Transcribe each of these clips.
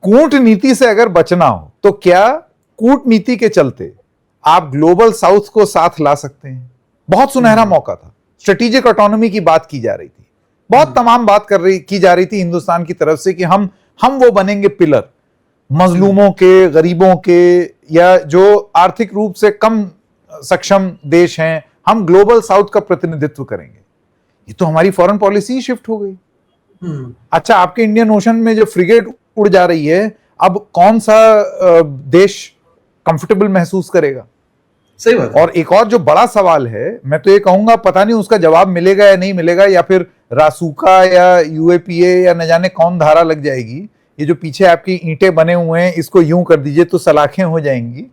कूटनीति से अगर बचना हो तो क्या कूटनीति के चलते आप ग्लोबल साउथ को साथ ला सकते हैं? बहुत सुनहरा मौका था, स्ट्रेटेजिक ऑटोनॉमी की बात की जा रही थी, बहुत तमाम बात की जा रही थी हिंदुस्तान की तरफ से कि हम वो बनेंगे पिलर, मजलूमों के, गरीबों के, या जो आर्थिक रूप से कम सक्षम देश हैं, हम ग्लोबल साउथ का प्रतिनिधित्व करेंगे। ये तो हमारी फॉरेन पॉलिसी शिफ्ट हो गई। अच्छा, आपके इंडियन ओशन में जो फ्रिगेट उड़ जा रही है, अब कौन सा देश कंफर्टेबल महसूस करेगा? सही बात। और एक और जो बड़ा सवाल है, मैं तो ये कहूंगा पता नहीं उसका जवाब मिलेगा या नहीं मिलेगा, या फिर रासुका या यूएपीए या न जाने कौन धारा लग जाएगी। ये जो पीछे आपकी ईंटें बने हुए हैं, इसको यूं कर दीजिए तो सलाखें हो जाएंगी।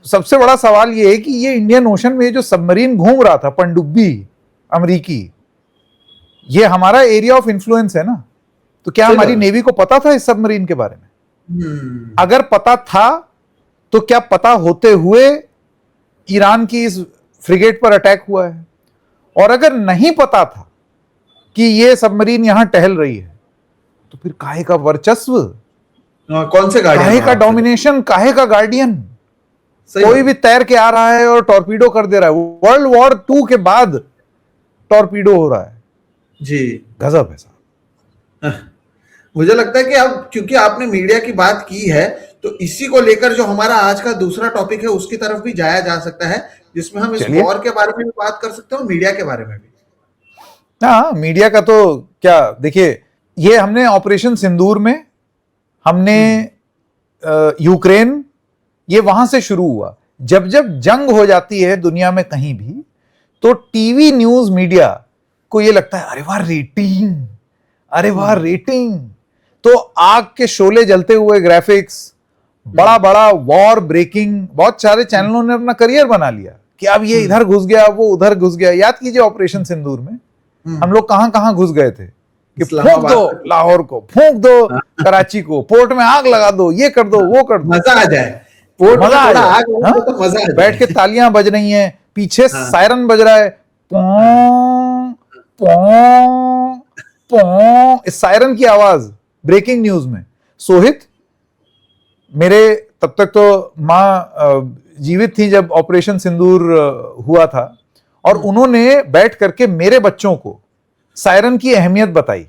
सबसे बड़ा सवाल ये है कि ये इंडियन ओशन में जो सबमरीन घूम रहा था, पनडुब्बी अमेरिकी, ये हमारा एरिया ऑफ इन्फ्लुएंस है ना। तो क्या हमारी नेवी को पता था इस सबमरीन के बारे में? अगर पता था तो क्या पता होते हुए ईरान की इस फ्रिगेट पर अटैक हुआ है? और अगर नहीं पता था कि ये सबमरीन यहां टहल रही है, तो फिर काहे का वर्चस्व, कौन से गार्डियन, काहे का डोमिनेशन, काहे का गार्डियन? कोई भी तैर के आ रहा है और टॉर्पीडो कर दे रहा है। वर्ल्ड वॉर 2 के बाद टॉर्पीडो हो रहा है जी। गजब है साहब। मुझे लगता है कि अब क्योंकि आपने मीडिया की बात की है, तो इसी को लेकर जो हमारा आज का दूसरा टॉपिक है उसकी तरफ भी जाया जा सकता है, जिसमें हम इस वॉर के बारे में भी बात कर सकते हैं और मीडिया के बारे में भी। हाँ, मीडिया का तो क्या, देखिए, ये हमने ऑपरेशन सिंदूर में, हमने यूक्रेन, ये वहां से शुरू हुआ। जब जब जंग हो जाती है दुनिया में कहीं भी, तो टीवी न्यूज मीडिया को ये लगता है अरे वाह रेटिंग, अरे वाह रेटिंग। तो आग के शोले जलते हुए ग्राफिक्स, बड़ा बड़ा वॉर ब्रेकिंग, बहुत सारे चैनलों ने अपना करियर बना लिया कि अब ये इधर घुस गया, वो उधर घुस गया। याद कीजिए ऑपरेशन सिंदूर में हम लोग कहां कहां घुस गए थे कि फूंक दो लाहौर को, फूंक दो कराची को, पोर्ट में आग लगा दो, ये कर दो, वो कर दो, मजा आ जाए, मजा आ जाए। तो मजा आ जाए। बैठ के तालियां बज रही हैं, पीछे सायरन बज रहा है, पों पों पों, इस सायरन की आवाज ब्रेकिंग न्यूज में। सोहित, मेरे तब तक तो माँ जीवित थी जब ऑपरेशन सिंदूर हुआ था, और उन्होंने बैठ करके मेरे बच्चों को सायरन की अहमियत बताई।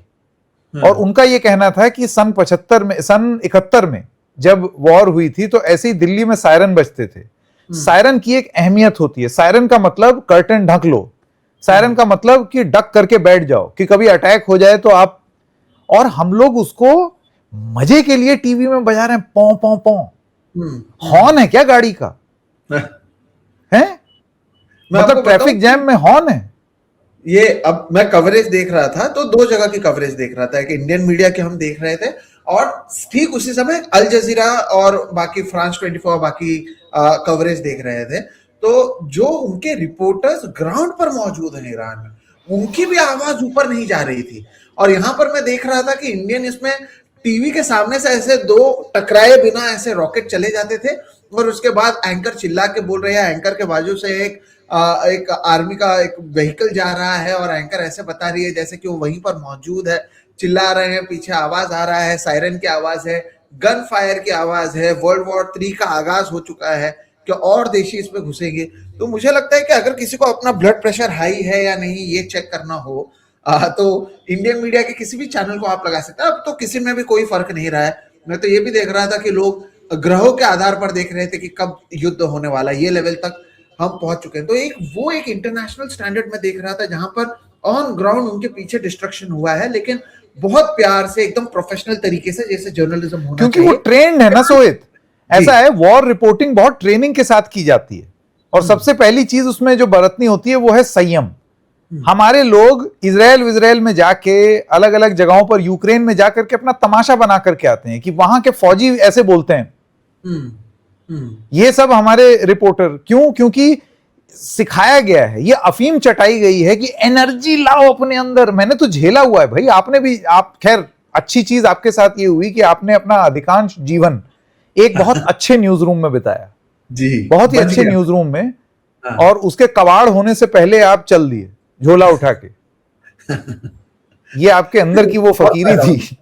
और उनका यह कहना था कि सन 71 में जब वॉर हुई थी, तो ऐसे ही दिल्ली में सायरन बजते थे। सायरन की एक अहमियत होती है। सायरन का मतलब कर्टन ढक लो, सायरन का मतलब कि डक करके बैठ जाओ कि कभी अटैक हो जाए तो आप। और हम लोग उसको मजे के लिए टीवी में बजा रहे हैं, पौ पौ पौ। हॉर्न है क्या गाड़ी का? है मतलब ट्रैफिक जैम में हॉर्न है ये। अब मैं कवरेज देख रहा था, तो दो जगह की कवरेज देख रहा था। एक इंडियन मीडिया की हम देख रहे थे, और ठीक उसी समय अल जजीरा और बाकी फ्रांस 24 बाकी कवरेज देख रहे थे। तो जो उनके रिपोर्टर्स ग्राउंड पर मौजूद हैं ईरान में, उनकी भी आवाज ऊपर नहीं जा रही थी। और यहां पर मैं देख रहा था कि इंडियन इसमें टीवी के सामने से ऐसे दो टकराए बिना ऐसे रॉकेट चले जाते थे, और उसके बाद एंकर चिल्ला के बोल रहे हैं, एंकर के बाजू से एक आर्मी का एक व्हीकल जा रहा है, और एंकर ऐसे बता रही है जैसे कि वो वहीं पर मौजूद है, चिल्ला रहे हैं, पीछे आवाज आ रहा है, सायरन की आवाज है, गन फायर की आवाज है, वर्ल्ड वॉर 3 का आगाज हो चुका है, कि और देशी इसमें घुसेंगे। तो मुझे लगता है कि अगर किसी को अपना ब्लड प्रेशर हाई है या नहीं ये चेक करना हो, तो इंडियन मीडिया के किसी भी चैनल को आप लगा सकते हैं। अब तो किसी में भी कोई फर्क नहीं रहा है। मैं तो ये भी देख रहा था कि लोग ग्रहों के आधार पर देख रहे थे कि कब युद्ध होने वाला, ये लेवल तक हम पहुंच चुके हैं। तो एक इंटरनेशनल स्टैंडर्ड में देख रहा था, जहां पर ऑन ग्राउंड उनके पीछे डिस्ट्रक्शन हुआ है, लेकिन बहुत प्यार से, एकदम प्रोफेशनल तरीके से, जैसे जर्नलिज्म होना क्योंकि वो ट्रेंड है ना सोहित। ऐसा है, वॉर रिपोर्टिंग बहुत ट्रेनिंग के साथ की जाती है, और सबसे पहली चीज उसमें जो बरतनी होती है वो है संयम। हमारे लोग इजराइल में जाके, अलग अलग जगहों पर, यूक्रेन में जाकर के अपना तमाशा बना करके आते हैं कि वहां के फौजी ऐसे बोलते हैं। ये सब हमारे रिपोर्टर, क्योंकि सिखाया गया है, ये अफीम चटाई गई है कि एनर्जी लाओ अपने अंदर। मैंने तो झेला हुआ है भाई, आपने भी। आप खैर, अच्छी चीज आपके साथ ये हुई कि आपने अपना अधिकांश जीवन एक बहुत अच्छे न्यूज रूम में बिताया जी, बहुत ही अच्छे न्यूज रूम में, और उसके कबाड़ होने से पहले आप चल दिए झोला उठा के। ये आपके अंदर की वो फकीरी थी।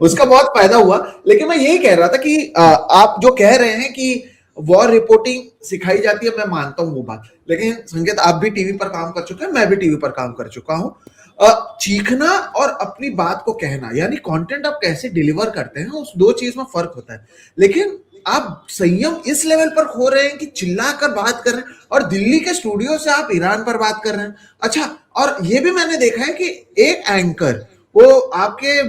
उसका बहुत फायदा हुआ। लेकिन मैं यही कह रहा था कि आप जो कह रहे हैं कि वॉर रिपोर्टिंग सिखाई जाती है, मैं मानता हूँ वो बात। लेकिन संकेत, आप भी टीवी पर काम कर चुके हैं, मैं भी टीवी पर काम कर चुका हूँ। चीखना और अपनी बात को कहना, यानी कंटेंट आप कैसे डिलीवर करते हैं, उस दो चीज में फर्क होता है। लेकिन आप संयम इस लेवल पर खो रहे हैं कि चिल्लाकर बात कर रहे हैं, और दिल्ली के स्टूडियो से आप ईरान पर बात कर रहे हैं। अच्छा, और ये भी मैंने देखा है कि एक एंकर वो आपके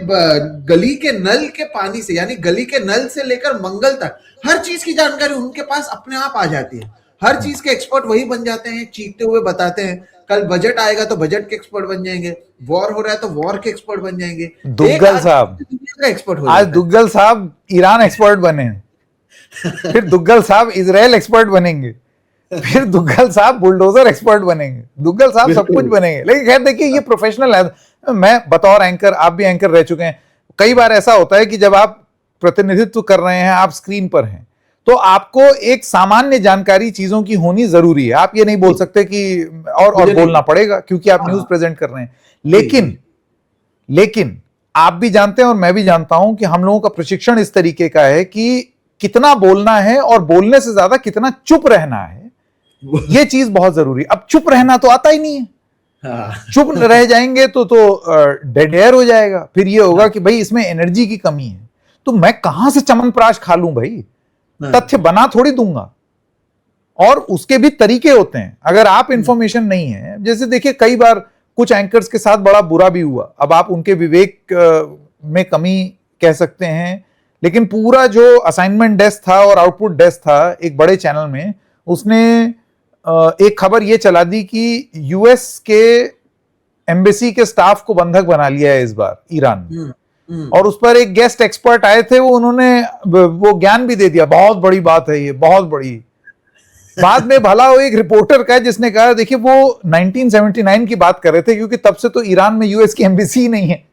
गली के नल के पानी से, यानी गली के नल से लेकर मंगल तक हर चीज की जानकारी उनके पास अपने आप आ जाती है। हर चीज के एक्सपर्ट वही बन जाते हैं, चीखते हुए बताते हैं। कल बजट आएगा तो बजट के एक्सपर्ट बन जाएंगे, वॉर हो रहा है तो वॉर के एक्सपर्ट बन जाएंगे। दुग्गल साहब दुनिया का एक्सपर्ट हो आज जाता है। दुग्गल साहब ईरान एक्सपर्ट बने, फिर दुग्गल साहब इजराइल एक्सपर्ट बनेंगे, फिर दुग्गल साहब बुलडोजर एक्सपर्ट बनेंगे, दुग्गल साहब सब कुछ बनेंगे। लेकिन खैर देखिए, ये प्रोफेशनल है। मैं बतौर एंकर, आप भी एंकर रह चुके हैं, कई बार ऐसा होता है कि जब आप प्रतिनिधित्व कर रहे हैं, आप स्क्रीन पर हैं, तो आपको एक सामान्य जानकारी चीजों की होनी जरूरी है। आप ये नहीं बोल सकते कि और बोलना पड़ेगा क्योंकि आप न्यूज प्रेजेंट कर रहे हैं। लेकिन आप भी जानते हैं और मैं भी जानता हूं कि हम लोगों का प्रशिक्षण इस तरीके का है कि कितना बोलना है और बोलने से ज्यादा कितना चुप रहना है, ये चीज बहुत जरूरी। अब चुप रहना तो आता ही नहीं है। चुप रह जाएंगे तो डेड एयर हो जाएगा। फिर ये होगा कि भाई इसमें एनर्जी की कमी है, तो मैं कहां से चमनप्राश खा लूं भाई, तथ्य बना थोड़ी दूंगा। और उसके भी तरीके होते हैं। अगर आप इंफॉर्मेशन नहीं है, जैसे देखिए कई बार कुछ एंकर्स के साथ बड़ा बुरा भी हुआ, अब आप उनके विवेक में कमी कह सकते हैं, लेकिन पूरा जो असाइनमेंट डेस्क था और आउटपुट डेस्क था एक बड़े चैनल में, उसने एक खबर ये चला दी कि यूएस के एम्बेसी के स्टाफ को बंधक बना लिया है इस बार ईरान में। और उस पर एक गेस्ट एक्सपर्ट आए थे, उन्होंने वो ज्ञान भी दे दिया, बहुत बड़ी बात है ये, बहुत बड़ी। बाद में भला वो एक रिपोर्टर का है जिसने कहा देखिए वो 1979 की बात कर रहे थे, क्योंकि तब से तो ईरान में यूएस की एम्बेसी नहीं है।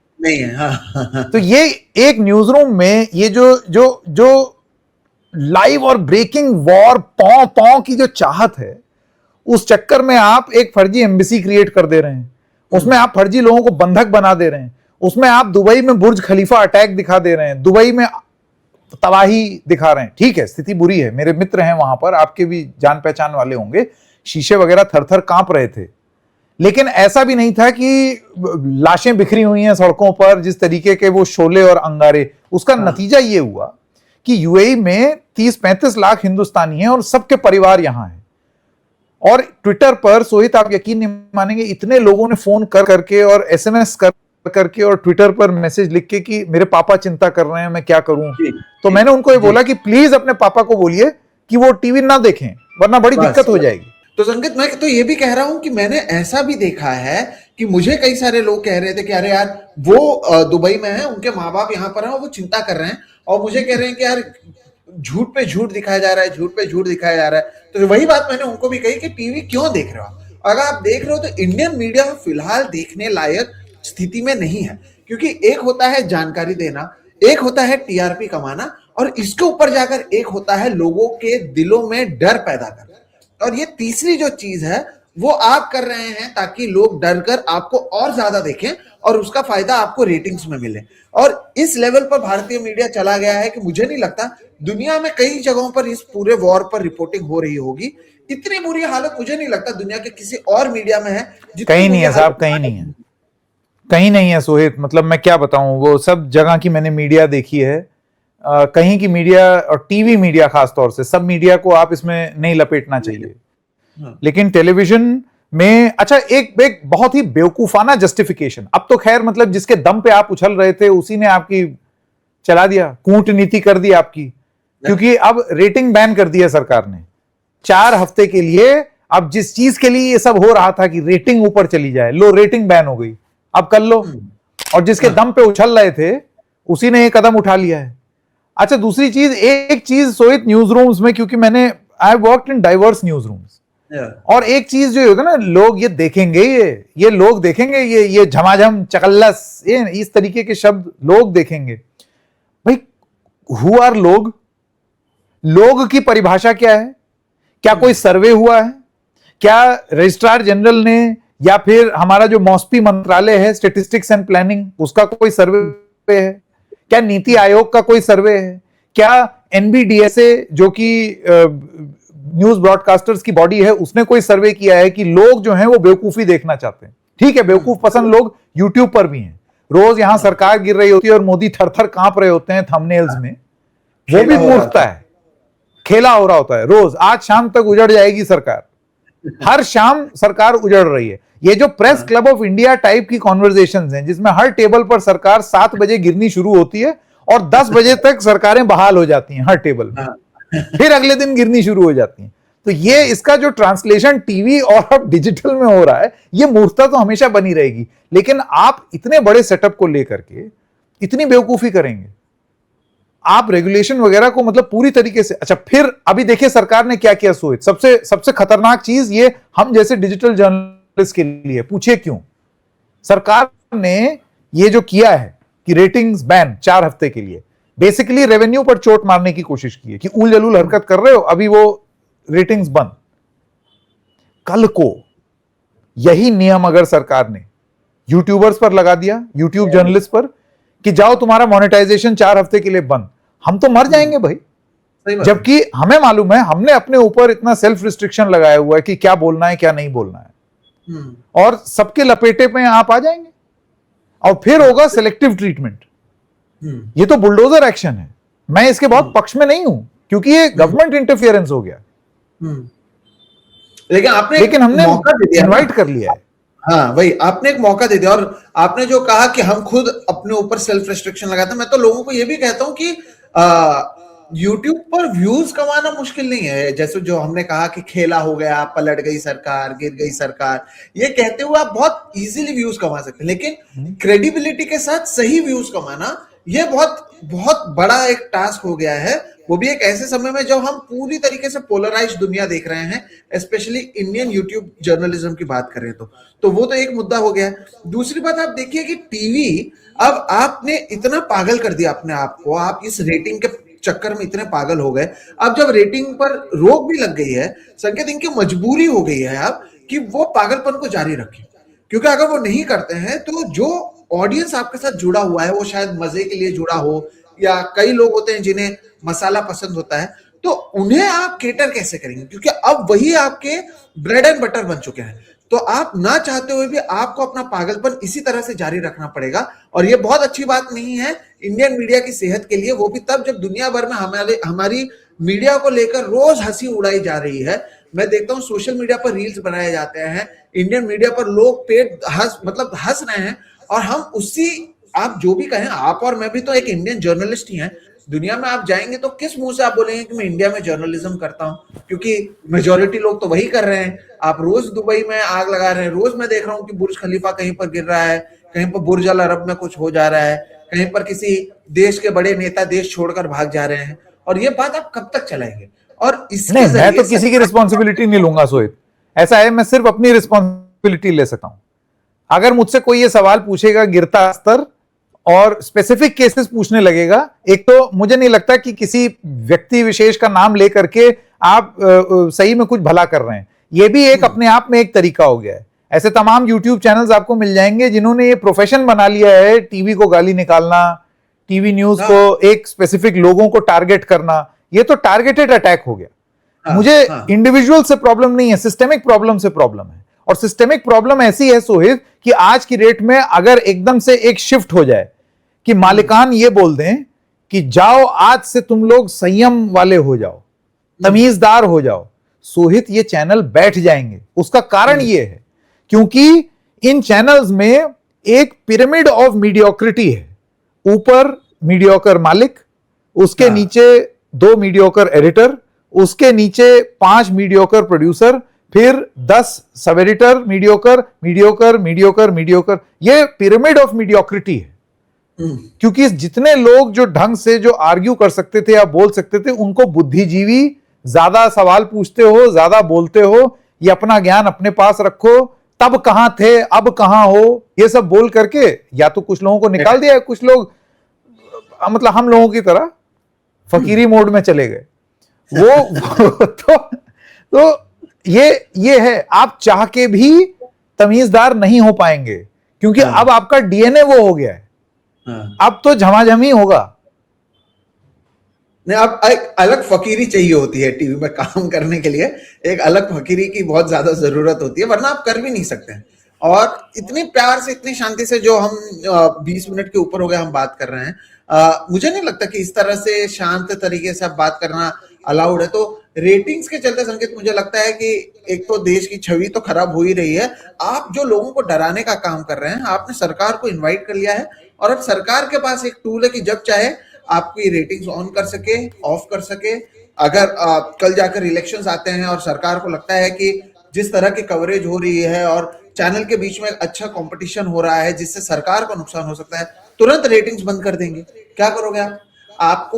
तो ये एक न्यूज रूम में ये जो लाइव और ब्रेकिंग वॉर पौ की जो चाहत है, उस चक्कर में आप एक फर्जी एम्बेसी क्रिएट कर दे रहे हैं, उसमें आप फर्जी लोगों को बंधक बना दे रहे हैं, उसमें आप दुबई में बुर्ज खलीफा अटैक दिखा दे रहे हैं, दुबई में तबाही दिखा रहे हैं। ठीक है, स्थिति बुरी है, मेरे मित्र हैं वहां पर, आपके भी जान पहचान वाले होंगे, शीशे वगैरह थर-थर कांप रहे थे। लेकिन ऐसा भी नहीं था कि लाशें बिखरी हुई हैं सड़कों पर, जिस तरीके के वो शोले और अंगारे। उसका नतीजा ये हुआ कि यूएई में 30-35 लाख हिंदुस्तानी हैं और सबके परिवार यहां हैं। और ट्विटर पर, सोहित आप यकीन नहीं मानेंगे, इतने लोगों ने फोन कर करके और एसएमएस कर करके और ट्विटर पर मैसेज लिख के कि मेरे पापा चिंता कर रहे हैं, मैं क्या करूं। तो मैंने उनको ये बोला कि प्लीज अपने पापा को बोलिए कि वो टीवी ना देखें, वरना बड़ी दिक्कत हो जाएगी। तो संकेत, मैं तो ये भी कह रहा हूं कि मैंने ऐसा भी देखा है कि मुझे कई सारे लोग कह रहे थे कि अरे यार वो दुबई में है, उनके माँ बाप यहाँ पर हैं, वो चिंता कर रहे हैं, और मुझे कह रहे हैं कि यार झूठ पे झूठ दिखाया जा रहा है, झूठ पे झूठ दिखाया जा रहा है। तो वही बात मैंने उनको भी कही कि टीवी क्यों देख रहे हो। अगर आप देख रहे हो तो इंडियन मीडिया में फिलहाल देखने लायक स्थिति में नहीं है, क्योंकि एक होता है जानकारी देना, एक होता है टीआरपी कमाना, और इसके ऊपर जाकर एक होता है लोगों के दिलों में डर पैदा करना। और ये तीसरी जो चीज है वो आप कर रहे हैं ताकि लोग डर कर आपको और ज्यादा देखें और उसका फायदा आपको रेटिंग्स में मिले। और इस लेवल पर भारतीय मीडिया चला गया है कि मुझे नहीं लगता दुनिया में कई जगहों पर इस पूरे वॉर पर रिपोर्टिंग हो रही होगी। इतनी बुरी हालत मुझे नहीं लगता दुनिया के किसी और मीडिया में है। कहीं नहीं है साहब, कहीं नहीं है, कहीं नहीं है सोहित। मतलब मैं क्या बताऊं, वो सब जगह की मैंने मीडिया देखी है। कहीं की मीडिया और टीवी मीडिया खासतौर से, सब मीडिया को आप इसमें नहीं लपेटना चाहिए, लेकिन टेलीविजन में अच्छा एक बहुत ही बेवकूफाना जस्टिफिकेशन। अब तो खैर मतलब जिसके दम पे आप उछल रहे थे उसी ने आपकी चला दिया, कूटनीति कर दी आपकी, क्योंकि अब रेटिंग बैन कर दिया सरकार ने 4 हफ्ते के लिए। अब जिस चीज के लिए ये सब हो रहा था कि रेटिंग ऊपर चली जाए, लो रेटिंग बैन हो गई, अब कर लो। और जिसके दम पे उछल रहे थे उसी ने एक कदम उठा लिया है। अच्छा दूसरी चीज, एक चीज सोहित न्यूज रूम्स में, क्योंकि मैंने I worked in diverse news rooms, और एक चीज जो होगा ना, लोग ये देखेंगे, ये लोग देखेंगे, ये झमाझम चकल्लस, ये इस तरीके के शब्द लोग देखेंगे। भाई हु आर लोग? लोग की परिभाषा क्या है? क्या कोई सर्वे हुआ है? क्या रजिस्ट्रार जनरल ने या फिर हमारा जो मॉस्पी मंत्रालय है, स्टेटिस्टिक्स एंड प्लानिंग, उसका कोई सर्वे है? क्या नीति आयोग का कोई सर्वे है? क्या एनबीडीएसए जो कि न्यूज ब्रॉडकास्टर्स की बॉडी है, उसने कोई सर्वे किया है कि लोग जो हैं वो बेवकूफी देखना चाहते हैं? ठीक है, बेवकूफ पसंद लोग यूट्यूब पर भी हैं, रोज यहां सरकार गिर रही होती है और मोदी थर थर कांप रहे होते हैं थंबनेल्स में, वो भी मूर्खता है, खेला हो रहा होता है रोज। आज शाम तक उजड़ जाएगी सरकार, हर शाम सरकार उजड़ रही है। ये जो press club of India type की कॉन्वर्जेशंस हैं, जिसमें हर टेबल पर सरकार 7 बजे गिरनी शुरू होती है और 10 बजे तक सरकारें बहाल हो जाती हैं हर टेबल पर, फिर अगले दिन गिरनी शुरू हो जाती हैं। तो ये इसका जो ट्रांसलेशन टीवी और अब डिजिटल में हो रहा है, ये मूर्खता तो हमेशा बनी रहेगी। लेकिन आप इतने बड़े सेटअप को लेकर के इतनी बेवकूफी करेंगे, आप रेगुलेशन वगैरह को मतलब पूरी तरीके से। अच्छा, फिर अभी देखिए सरकार ने क्या किया सोहित, सबसे खतरनाक चीज ये हम जैसे डिजिटल जर्नलिस्ट के लिए, पूछिए क्यों? सरकार ने ये जो किया है कि रेटिंग्स बैन 4 हफ्ते के लिए, बेसिकली रेवेन्यू पर चोट मारने की कोशिश की है कि उल जलूल हरकत कर रहे हो, अभी वो रेटिंग्स बंद। कल को यही नियम अगर सरकार ने यूट्यूबर्स पर लगा दिया, यूट्यूब जर्नलिस्ट पर, कि जाओ तुम्हारा मोनेटाइजेशन 4 हफ्ते के लिए बंद, हम तो मर जाएंगे भाई। जबकि हमें मालूम है, हमने अपने ऊपर इतना सेल्फ रिस्ट्रिक्शन लगाया हुआ है कि क्या बोलना है क्या नहीं बोलना है, और सबके लपेटे पे आप आ जाएंगे और फिर होगा सिलेक्टिव ट्रीटमेंट। ये तो बुलडोजर एक्शन है। मैं इसके बहुत पक्ष में नहीं हूं क्योंकि ये गवर्नमेंट इंटरफियरेंस हो गया, लेकिन हमने इनवाइट कर लिया है। हाँ वही, आपने एक मौका दे दिया। और आपने जो कहा कि हम खुद अपने ऊपर सेल्फ रिस्ट्रिक्शन लगाते हैं, मैं तो लोगों को ये भी कहता हूं कि यूट्यूब पर व्यूज कमाना मुश्किल नहीं है। जैसे जो हमने कहा कि खेला हो गया, पलट गई सरकार, गिर गई सरकार, ये कहते हुए आप बहुत इजीली व्यूज कमा सकते हैं। लेकिन क्रेडिबिलिटी के साथ सही व्यूज कमाना, ये बहुत बहुत बड़ा एक टास्क हो गया है। वो भी एक ऐसे समय में जब हम पूरी तरीके से पोलराइज्ड दुनिया देख रहे हैं, स्पेशली इंडियन यूट्यूब जर्नलिज्म की बात करें तो वो तो एक मुद्दा हो गया है। दूसरी बात आप देखिए कि टीवी, अब आपने इतना पागल कर दिया अपने आप को, आप इस रेटिंग के चक्कर में इतने पागल हो गए। अब जब रेटिंग पर रोक भी लग गई है, संकेत इनकी मजबूरी हो गई है अब कि वो पागलपन को जारी रखें, क्योंकि अगर वो नहीं करते हैं तो जो ऑडियंस आपके साथ जुड़ा हुआ है, वो शायद मजे के लिए जुड़ा हो, या कई लोग होते हैं जिन्हें मसाला पसंद होता है, तो उन्हें आप केटर कैसे करेंगे? क्योंकि अब वही आपके ब्रेड एंड बटर बन चुके हैं। तो आप ना चाहते हुए भी आपको अपना पागलपन इसी तरह से जारी रखना पड़ेगा, और ये बहुत अच्छी बात नहीं है इंडियन मीडिया की सेहत के लिए। वो भी तब जब दुनिया भर में हमारी मीडिया को लेकर रोज हंसी उड़ाई जा रही है। मैं देखता हूँ सोशल मीडिया पर रील्स बनाए जाते हैं, इंडियन मीडिया पर लोग पेट हंस रहे हैं, और हम उसी, आप जो भी कहें, आप और मैं भी तो एक इंडियन जर्नलिस्ट ही हैं। दुनिया में आप जाएंगे तो किस मुंह से आप बोलेंगे कि मैं इंडिया में जर्नलिज्म करता हूं, क्योंकि मेजॉरिटी लोग तो वही कर रहे हैं। आप रोज दुबई में आग लगा रहे हैं, रोज मैं देख रहा हूं कि बुर्ज खलीफा कहीं पर गिर रहा है, कहीं पर बुर्ज अल अरब में कुछ हो जा रहा है, कहीं पर किसी देश के बड़े नेता देश छोड़कर भाग जा रहे हैं। और ये बात आप कब तक चलाएंगे? और इसके मैं तो किसी की रिस्पॉन्सिबिलिटी नहीं लूंगा सोहित, ऐसा है, मैं सिर्फ अपनी रिस्पॉन्सिबिलिटी ले सकता हूं। अगर मुझसे कोई ये सवाल पूछेगा गिरता स्तर और स्पेसिफिक केसेस पूछने लगेगा, एक तो मुझे नहीं लगता कि किसी व्यक्ति विशेष का नाम लेकर के आप सही में कुछ भला कर रहे हैं। ये भी एक अपने आप में एक तरीका हो गया है। ऐसे तमाम यूट्यूब चैनल्स आपको मिल जाएंगे जिन्होंने ये प्रोफेशन बना लिया है, टीवी को गाली निकालना, टीवी न्यूज को एक स्पेसिफिक लोगों को टारगेट करना। ये तो टारगेटेड अटैक हो गया। मुझे इंडिविजुअल से प्रॉब्लम नहीं है, सिस्टेमिक प्रॉब्लम से प्रॉब्लम है। और सिस्टेमिक प्रॉब्लम ऐसी है सोहित कि आज की डेट में अगर एकदम से एक शिफ्ट हो जाए कि मालिकान ये बोल दें कि जाओ आज से तुम लोग संयम वाले हो जाओ, तमीजदार हो जाओ, सोहित ये चैनल बैठ जाएंगे। उसका कारण ये है क्योंकि इन चैनल्स में एक पिरामिड ऑफ मीडियोक्रिटी है। ऊपर मीडियोकर मालिक, उसके नीचे 2 मीडियोकर एडिटर, उसके नीचे 5 मीडियोकर प्रोड्यूसर, फिर 10 sub editor mediocre mediocre mediocre mediocre. ये पिरामिड ऑफ मीडियोक्रिटी है। क्योंकि जितने लोग जो ढंग से जो आर्ग्यू कर सकते थे या बोल सकते थे, उनको बुद्धिजीवी, ज्यादा सवाल पूछते हो, ज्यादा बोलते हो, ये अपना ज्ञान अपने पास रखो, तब कहां थे अब कहां हो, ये सब बोल करके या तो कुछ लोगों को निकाल दिया, कुछ लोग मतलब हम लोगों की तरह फकीरी मोड में चले गए। वो तो ये है, आप चाह के भी तमीजदार नहीं हो पाएंगे क्योंकि अब आपका डीएनए वो हो गया है। हाँ। अब तो झमाझमी होगा। नहीं, अब एक अलग फकीरी चाहिए होती है टीवी में काम करने के लिए, एक अलग फकीरी की बहुत ज्यादा जरूरत होती है, वरना आप कर भी नहीं सकते हैं। और इतने प्यार से, इतनी शांति से, जो हम 20 मिनट के ऊपर हो गए हम बात कर रहे हैं, मुझे नहीं लगता कि इस तरह से शांत तरीके से आप बात करना अलाउड है। तो रेटिंग्स के चलते संकेत, मुझे लगता है कि एक तो देश की छवि तो खराब हो ही रही है, आप जो लोगों को डराने का काम कर रहे हैं, आपने सरकार को इन्वाइट कर लिया है, और अब सरकार के पास एक टूल है कि जब चाहे आपकी रेटिंग्स ऑन कर सके, ऑफ कर सके। अगर कल जाकर इलेक्शंस आते हैं और सरकार को लगता है कि जिस तरह की कवरेज हो रही है और चैनल के बीच में अच्छा कंपटीशन हो रहा है जिससे सरकार को नुकसान हो सकता है, तुरंत रेटिंग्स बंद कर देंगे। क्या करोगे आप?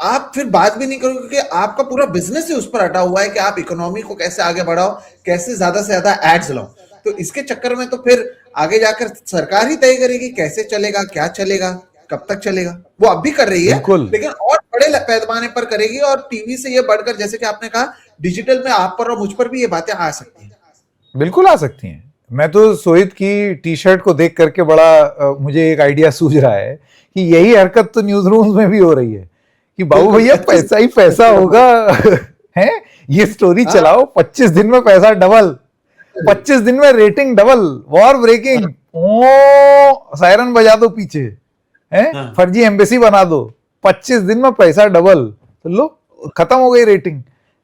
आप फिर बात भी नहीं करोगे, क्योंकि आपका पूरा बिजनेस ही उस पर अटा हुआ है कि आप इकोनॉमी को कैसे आगे बढ़ाओ, कैसे ज्यादा से ज्यादा एड्स लाओ। तो इसके चक्कर में तो फिर आगे जाकर सरकार ही तय करेगी कैसे चलेगा, क्या चलेगा, कब तक चलेगा। वो अब भी कर रही है, लेकिन और बड़े पैमाने पर करेगी, और टीवी से ये बढ़कर, जैसे कि आपने कहा, डिजिटल में आप पर और मुझ पर भी ये बातें आ सकती हैं। बिल्कुल आ सकती हैं। मैं तो सोहित की टी शर्ट को देख करके बड़ा मुझे एक आइडिया सूझ रहा है कि यही हरकत तो न्यूज रूम्स में भी हो रही है कि बाबू भैया पैसा ही पैसा होगा है, ये स्टोरी चलाओ, 25 दिन में पैसा डबल, 25 दिन में रेटिंग डबल, वॉर ब्रेकिंग, ओ सायरन बजा दो पीछे, है फर्जी एम्बेसी बना दो, 25 दिन में पैसा डबल, तो लो खत्म हो गई रेटिंग।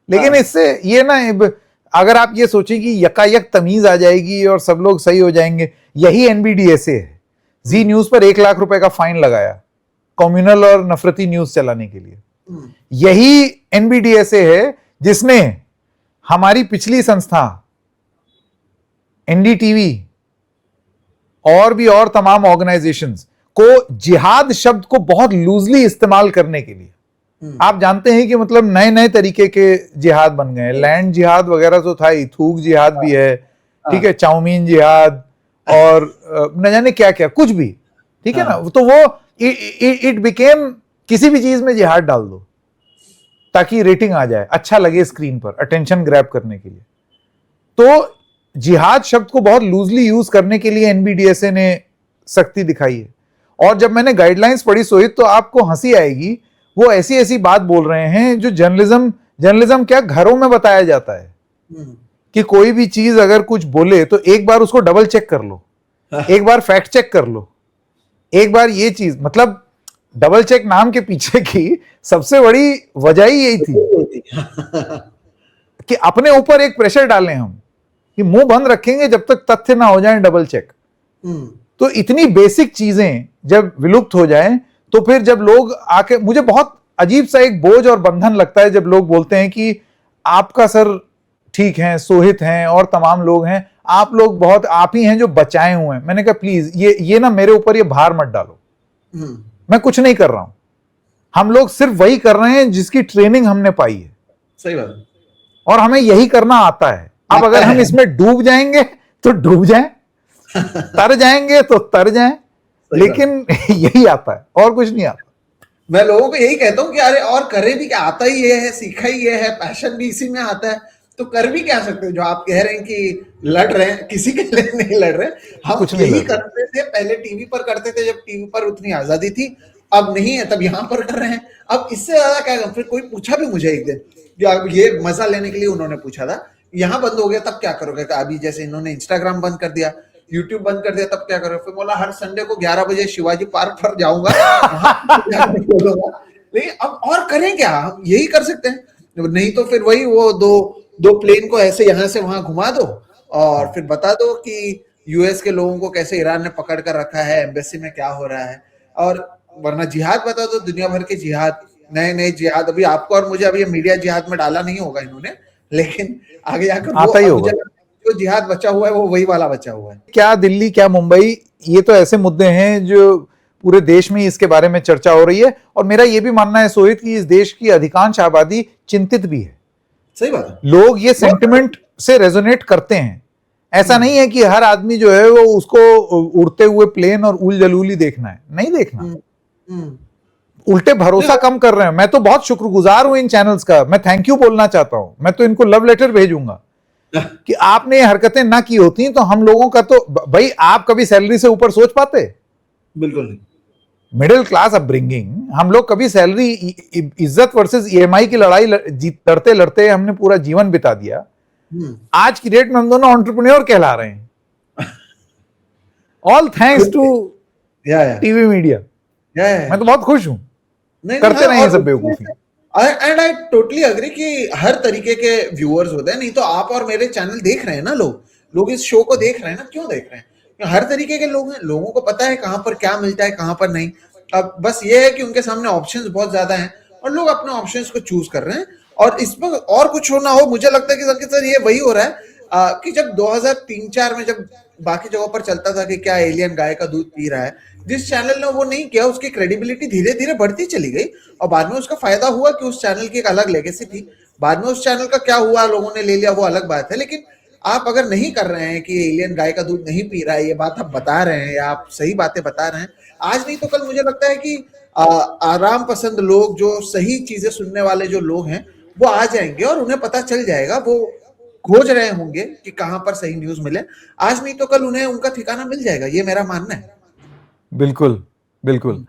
लेकिन इससे ये ना, अगर आप ये सोचें कि यकायक तमीज आ जाएगी और सब लोग सही हो जाएंगे, यही एनबीडीएसए है। जी न्यूज पर 1 लाख रुपए का फाइन लगाया कम्युनल और नफरती न्यूज चलाने के लिए। यही एनबीडीएसए है जिसने हमारी पिछली संस्था एनडीटीवी और भी और तमाम ऑर्गेनाइजेशंस को जिहाद शब्द को बहुत लूजली इस्तेमाल करने के लिए, आप जानते हैं कि मतलब नए नए तरीके के जिहाद बन गए। लैंड जिहाद वगैरह तो था ही, थूक जिहाद भी है, ठीक है, चाउमीन जिहाद और न जाने क्या क्या कुछ भी, ठीक है ना। तो वो इट बिकेम, किसी भी चीज में जिहाद डाल दो ताकि रेटिंग आ जाए, अच्छा लगे स्क्रीन पर, अटेंशन ग्रैब करने के लिए। तो जिहाद शब्द को बहुत लूजली यूज करने के लिए एनबीडीएसए ने सख्ती दिखाई है। और जब मैंने गाइडलाइंस पढ़ी सोहित, तो आपको हंसी आएगी। वो ऐसी ऐसी बात बोल रहे हैं जो जर्नलिज्म क्या घरों में बताया जाता है कि कोई भी चीज अगर कुछ बोले तो एक बार उसको डबल चेक कर लो, एक बार फैक्ट चेक कर लो, एक बार ये चीज, मतलब डबल चेक नाम के पीछे की सबसे बड़ी वजह ही यही थी कि अपने ऊपर एक प्रेशर डालें हम कि मुंह बंद रखेंगे जब तक तथ्य ना हो जाए डबल चेक। तो इतनी बेसिक चीजें जब विलुप्त हो जाएं, तो फिर जब लोग आके, मुझे बहुत अजीब सा एक बोझ और बंधन लगता है जब लोग बोलते हैं कि आपका सर ठीक है, सोहित हैं और तमाम लोग हैं, आप लोग बहुत, आप ही हैं जो बचाए हुए हैं। मैंने कहा प्लीज ये ना मेरे ऊपर ये भार मत डालो, मैं कुछ नहीं कर रहा हूं, हम लोग सिर्फ वही कर रहे हैं जिसकी ट्रेनिंग हमने पाई है। सही बात, और हमें यही करना आता है। अब अगर हम इसमें डूब जाएंगे तो डूब जाएं, तर जाएंगे तो तर जाएं, लेकिन यही आता है और कुछ नहीं आता। मैं लोगों को यही कहता हूं कि अरे और करे भी क्या, आता ही ये है, सीखा ही ये है, पैशन भी इसी में आता है, तो कर भी क्या सकते हो। जो आप कह रहे हैं कि लड़ रहे हैं, किसी के लिए नहीं लड़ रहे, हम कुछ यही करते थे। पहले टीवी पर करते थे जब टीवी पर उतनी आजादी थी, अब नहीं है, तब यहाँ पर कर रहे हैं। अब इससे ज्यादा क्या। फिर कोई पूछा भी मुझे एक दिन, ये मजा लेने के लिए उन्होंने पूछा था, यहाँ बंद हो गया तब क्या करोगे। अभी जैसे इन्होंने इंस्टाग्राम बंद कर दिया, यूट्यूब बंद कर दिया, तब क्या करोगे। फिर बोला हर संडे को 11 बजे शिवाजी पार्क पर जाऊंगा लेकिन अब और करें क्या, हम यही कर सकते हैं। नहीं तो फिर वही वो दो प्लेन को ऐसे यहाँ से वहां घुमा दो और फिर बता दो कि यूएस के लोगों को कैसे ईरान ने पकड़ कर रखा है, एम्बेसी में क्या हो रहा है। और वरना जिहाद बता दो, दुनिया भर के जिहाद, नए नए जिहाद। अभी आपको और मुझे अभी मीडिया जिहाद में डाला नहीं होगा इन्होंने, लेकिन आगे जाकर आता ही होगा। जो जिहाद बचा हुआ है वो वही वाला बचा हुआ है। क्या दिल्ली, क्या मुंबई, ये तो ऐसे मुद्दे हैं जो पूरे देश में इसके बारे में चर्चा हो रही है। और मेरा ये भी मानना है सोहित कि इस देश की अधिकांश आबादी चिंतित भी है। सही बात है, लोग ये सेंटिमेंट से रेजोनेट करते हैं। ऐसा नहीं है कि हर आदमी जो है वो उसको उड़ते हुए प्लेन और उल जलूली देखना है, नहीं देखना। उल्टे भरोसा कम कर रहे हैं। मैं तो बहुत शुक्रगुजार हूं इन चैनल्स का, मैं थैंक यू बोलना चाहता हूं। मैं तो इनको लव लेटर भेजूंगा कि आपने ये हरकतें ना की होती तो हम लोगों का तो, भाई आप कभी सैलरी से ऊपर सोच पाते? बिल्कुल नहीं। मिडिल क्लास अपब्रिंगिंग, हम लोग कभी सैलरी इज्जत वर्सेस ईएमआई की लड़ाई लड़ते लड़ते हमने पूरा जीवन बिता दिया। आज की डेट में हम दोनों एंटरप्रेन्योर कहला रहे हैं, all thanks to TV media. मैं तो बहुत खुश हूं, करते रहे ये सब बेवकूफी। एंड आई टोटली अग्री कि हर तरीके के व्यूअर्स होते हैं, नहीं तो आप और मेरे चैनल देख रहे हैं ना, लोग इस शो को देख रहे हैं ना, क्यों देख रहे हैं? हर तरीके के लोग हैं, लोगों को पता है कहां पर क्या मिलता है, कहां पर नहीं। अब बस ये है कि उनके सामने ऑप्शंस बहुत ज्यादा हैं और लोग अपने ऑप्शंस को चूज कर रहे हैं। और इसमें और कुछ होना हो, मुझे लगता है कि संकेत सर ये वही हो रहा है कि जब 2003-4 में जब बाकी जगहों पर चलता था कि क्या एलियन गाय का दूध पी रहा है, जिस चैनल ने वो नहीं किया उसकी क्रेडिबिलिटी धीरे धीरे बढ़ती चली गई और बाद में उसका फायदा हुआ कि उस चैनल की एक अलग लेगेसी थी। बाद में उस चैनल का क्या हुआ, लोगों ने ले लिया, वो अलग बात है। लेकिन आप अगर नहीं कर रहे हैं कि एलियन गाय का दूध नहीं पी रहा है, ये बात आप बता रहे हैं या आप सही बातें बता रहे हैं, आज नहीं तो कल मुझे लगता है कि आराम पसंद लोग, जो सही चीजें सुनने वाले जो लोग हैं, वो आ जाएंगे और उन्हें पता चल जाएगा, वो खोज रहे होंगे कि कहां पर सही न्यूज मिले। आज नहीं तो कल उन्हें उनका ठिकाना मिल जाएगा, ये मेरा मानना है। बिल्कुल बिल्कुल।